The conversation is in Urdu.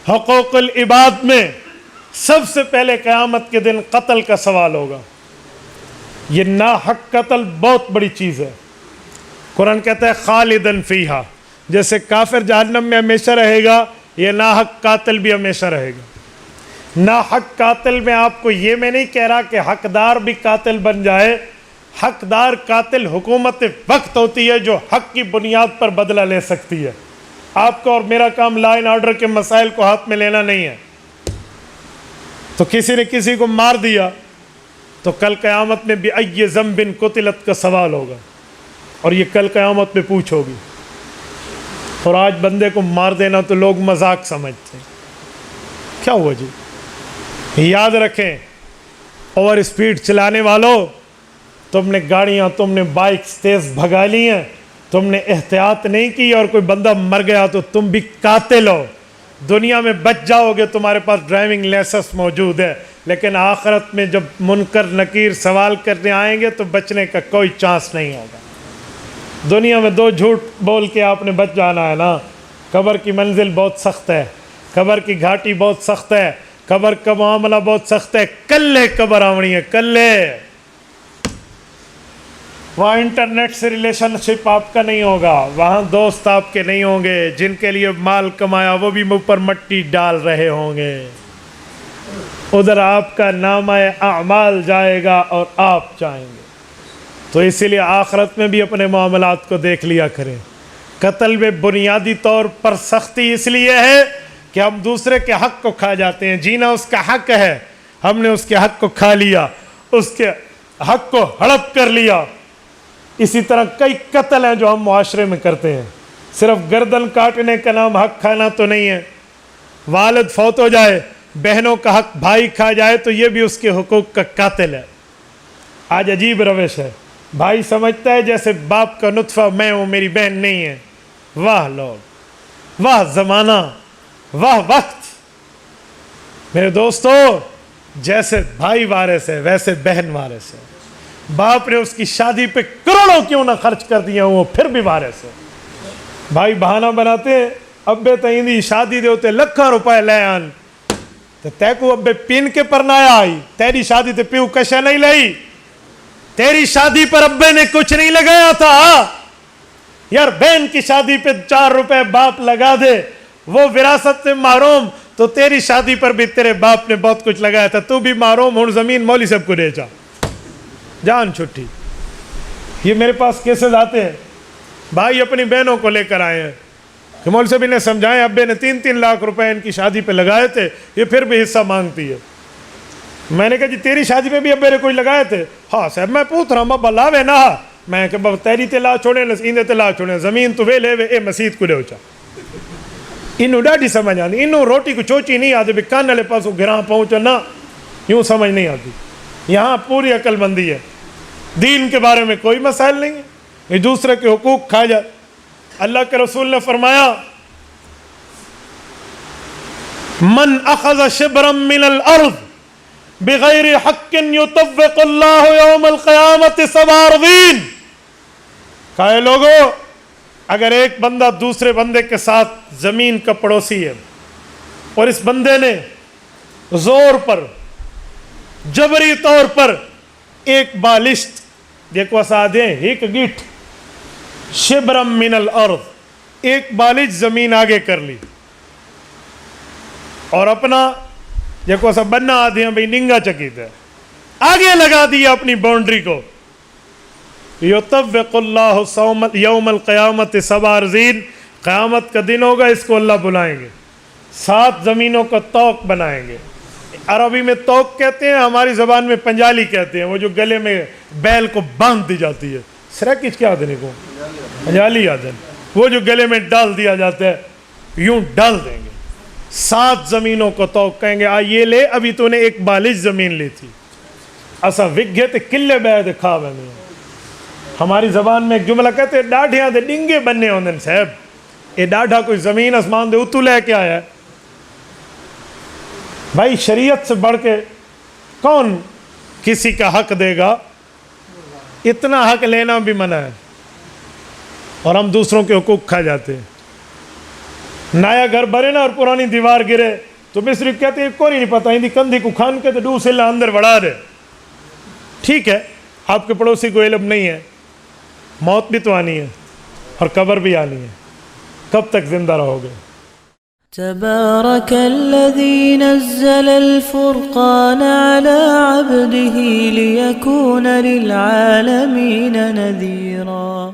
حقوق العباد میں سب سے پہلے قیامت کے دن قتل کا سوال ہوگا. یہ ناحق قتل بہت بڑی چیز ہے. قرآن کہتا ہے خالدن فیہا، جیسے کافر جہنم میں ہمیشہ رہے گا، یہ ناحق قاتل بھی ہمیشہ رہے گا. ناحق قاتل میں آپ کو یہ میں نہیں کہہ رہا کہ حقدار بھی قاتل بن جائے. حقدار قاتل حکومت وقت ہوتی ہے جو حق کی بنیاد پر بدلہ لے سکتی ہے. آپ کا اور میرا کام لا اینڈ آرڈر کے مسائل کو ہاتھ میں لینا نہیں ہے. تو کسی نے کسی کو مار دیا تو کل قیامت میں بھی ای ذنب قتلت کا سوال ہوگا، اور یہ کل قیامت میں پوچھو گی. اور آج بندے کو مار دینا تو لوگ مذاق سمجھتے ہیں. کیا ہوا جی؟ یاد رکھیں اوور اسپیڈ چلانے والوں، تم نے گاڑیاں، تم نے بائکس تیز بھگا لی ہیں، تم نے احتیاط نہیں کی اور کوئی بندہ مر گیا تو تم بھی قاتل ہو. دنیا میں بچ جاؤ گے، تمہارے پاس ڈرائیونگ لائسنس موجود ہے، لیکن آخرت میں جب منکر نکیر سوال کرنے آئیں گے تو بچنے کا کوئی چانس نہیں ہوگا. دنیا میں 2 جھوٹ بول کے آپ نے بچ جانا ہے نا. قبر کی منزل بہت سخت ہے، قبر کی گھاٹی بہت سخت ہے، قبر کا معاملہ بہت سخت ہے. کلے قبر آونی ہے، کلے. وہاں انٹرنیٹ سے ریلیشن شپ آپ کا نہیں ہوگا، وہاں دوست آپ کے نہیں ہوں گے، جن کے لیے مال کمایا وہ بھی منہ پر مٹی ڈال رہے ہوں گے. ادھر آپ کا نامہ اعمال جائے گا اور آپ جائیں گے. تو اسی لیے آخرت میں بھی اپنے معاملات کو دیکھ لیا کریں. قتل میں بنیادی طور پر سختی اس لیے ہے کہ ہم دوسرے کے حق کو کھا جاتے ہیں. جینا اس کا حق ہے، ہم نے اس کے حق کو کھا لیا، اس کے حق کو ہڑپ کر لیا. اسی طرح کئی قتل ہیں جو ہم معاشرے میں کرتے ہیں. صرف گردن کاٹنے کا نام حق کھانا تو نہیں ہے. والد فوت ہو جائے، بہنوں کا حق بھائی کھا جائے تو یہ بھی اس کے حقوق کا قاتل ہے. آج عجیب روش ہے، بھائی سمجھتا ہے جیسے باپ کا نطفہ میں ہوں، میری بہن نہیں ہے. واہ لوگ، واہ زمانہ، واہ وقت. میرے دوستو، جیسے بھائی وارث ہے ویسے بہن وارث ہے. باپ نے اس کی شادی پہ کروڑوں کیوں نہ خرچ کر دیا وہ پھر بھی وارث ہے. بھائی بہانہ بناتے ہیں، ابے تیندی شادی دے ہوتے لکھاں روپے لے آن تو تے کو ابے پین کے پرنایا آئی. تیری شادی تے پیو کشا نہیں لئی، تیری شادی پر ابے نے کچھ نہیں لگایا تھا. یار بہن کی شادی پہ 4 روپے باپ لگا دے، وہ وراثت سے محروم، تو تیری شادی پر بھی تیرے باپ نے بہت کچھ لگایا تھا، تو بھی محروم. ہوں زمین مولوی صاحب کو دے جا، جان چھٹی. یہ میرے پاس کیسز آتے ہیں، بھائی اپنی بہنوں کو لے کر آئے ہیں کہ مولوی صاحب انہیں سمجھائیں، ابے نے 3 لاکھ روپے ان کی شادی پہ لگائے تھے، یہ پھر بھی حصہ مانگتی ہے. میں نے کہا جی تیری شادی پہ بھی ابے نے کوئی لگائے تھے؟ ہاں صاحب میں پوچھ رہا ہوں، ابا لاوے نہ. میں کہ بابا تیری تے لا چھوڑے ایندے تے لا چھوڑے، زمین تو وے لے وے اے مسجد کو دے چا. انہوں ڈاڈی سمجھ آتی، انہوں روٹی کو چوچی نہیں آتی بھی کان والے پاسوں گراں پہنچو نہ، یوں سمجھ نہیں آتی. یہاں پوری عقل مندی ہے، دین کے بارے میں کوئی مسائل نہیں ہے. یہ دوسرے کے حقوق کھا جائے. اللہ کے رسول نے فرمایا من اخذ شبرا من الارض بغیر حق یطوق اللہ یوم القیامت 7 اراضین. کہا لوگو، اگر ایک بندہ دوسرے بندے کے ساتھ زمین کا پڑوسی ہے اور اس بندے نے زور پر جبری طور پر ایک بالشت دیکھو سادھیں ایک گیٹ شبرم من الارض، ایک بالش زمین آگے کر لی اور اپنا دیکھو سا بننا آدھے ہیں بھئی ننگا چکیت ہے، آگے لگا دیا اپنی باؤنڈری کو. یطوق اللہ یوم القیامت 7 اراضین، قیامت کا دن ہوگا، اس کو اللہ بلائیں گے، 7 زمینوں کا طوق بنائیں گے. عربی میں طوق کہتے ہیں، ہماری زبان میں پنجالی کہتے ہیں، وہ جو گلے میں بیل کو باندھ دی جاتی ہے. سرکش کیا آدھنے کو پنجالی آدھن، وہ جو گلے میں ڈال دیا جاتا ہے، یوں ڈال دیں گے. 7 زمینوں کو طوق کہیں گے، یہ لے، ابھی تو نے ایک بالش زمین لی تھی، اسا وگے تے کلے بے دے کھا بنے. ہماری زبان میں ایک جملہ کہتے ہیں ڈاڑھیاں دے ڈنگے بننے ہوندن. صاحب یہ ڈاڑھا کوئی زمین آسمان دے اتو لے کے آیا ہے؟ بھائی شریعت سے بڑھ کے کون کسی کا حق دے گا؟ اتنا حق لینا بھی منع ہے اور ہم دوسروں کے حقوق کھا جاتے ہیں. نیا گھر بنے نا اور پرانی دیوار گرے تو مصری کہتے ہیں کو نہیں پتا اندی کندھی کو کھان کے تو ڈوس اللہ اندر بڑھا دے. ٹھیک ہے آپ کے پڑوسی کو علم نہیں ہے, موت بھی تو آنی ہے اور قبر بھی آنی ہے, کب تک زندہ رہو گے؟ تبارك الذي نزل الفرقان على عبده ليكون للعالمين نذيرا.